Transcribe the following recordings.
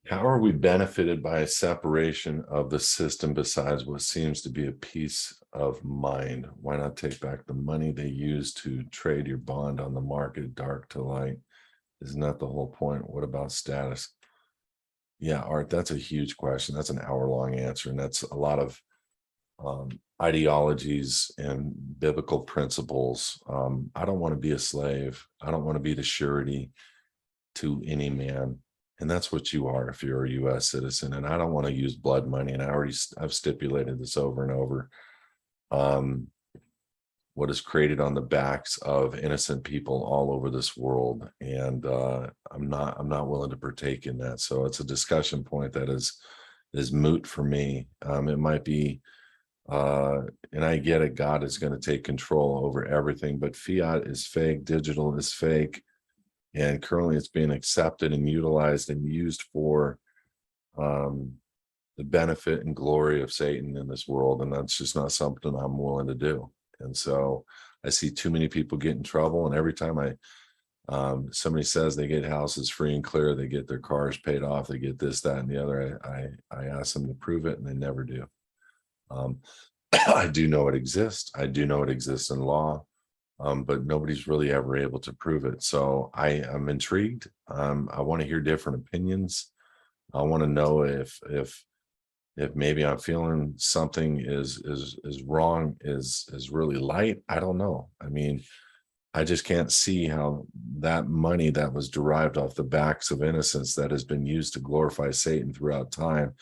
How are we benefited by a separation of the system besides what seems to be a peace of mind? Why not take back the money they use to trade your bond on the market, dark to light? Isn't that the whole point? What about status? Yeah, Art, that's a huge question. That's an hour-long answer, and that's a lot of ideologies and biblical principles. I don't want to be a slave. I don't want to be the surety to any man. And that's what you are if you're a US citizen. And I don't want to use blood money. And I've stipulated this over and over. Um, what is created on the backs of innocent people all over this world. And I'm not willing to partake in that. So it's a discussion point that is moot for me. It might be and I get it, God is going to take control over everything, but fiat is fake, digital is fake, and currently it's being accepted and utilized and used for um, the benefit and glory of Satan in this world, and that's just not something I'm willing to do. And so I see too many people get in trouble, and every time somebody says they get houses free and clear, they get their cars paid off, they get this, that, and the other, I ask them to prove it, and they never do. Um, I do know it exists. I do know it exists in law, but nobody's really ever able to prove it. So I am intrigued. I want to hear different opinions. I want to know if maybe I'm feeling something is wrong, is really light. I don't know. I mean, I just can't see how that money that was derived off the backs of innocence that has been used to glorify Satan throughout time.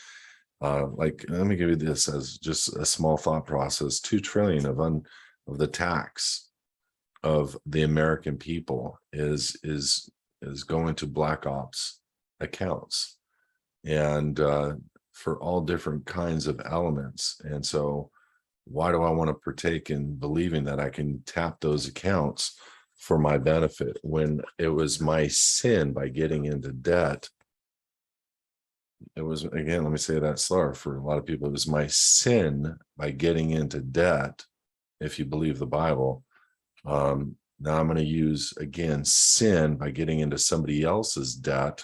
Like, let me give you this as just a small thought process: 2 trillion of the tax of the American people is going to black ops accounts, and for all different kinds of elements. And so why do I want to partake in believing that I can tap those accounts for my benefit when it was my sin by getting into debt? It was, again, let me say that slower for a lot of people. It was my sin by getting into debt, if you believe the Bible. Now I'm going to use, again, sin by getting into somebody else's debt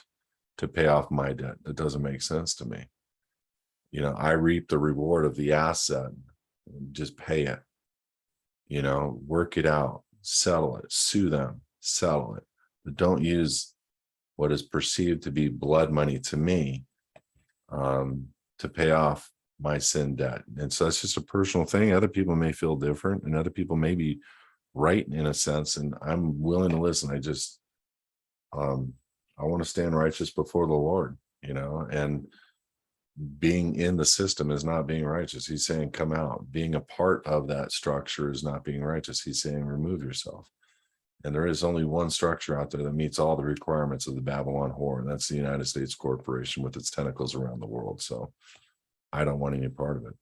to pay off my debt. That doesn't make sense to me. You know, I reap the reward of the asset. Just pay it, work it out, settle it, sue them, settle it. But don't use what is perceived to be blood money to me to pay off my sin debt. And so that's just a personal thing. Other people may feel different, and other people may be right in a sense. And I'm willing to listen. I want to stand righteous before the Lord, and being in the system is not being righteous. He's saying, come out. Being a part of that structure is not being righteous. He's saying, remove yourself. And there is only one structure out there that meets all the requirements of the Babylon whore, and that's the United States corporation with its tentacles around the world. So I don't want any part of it.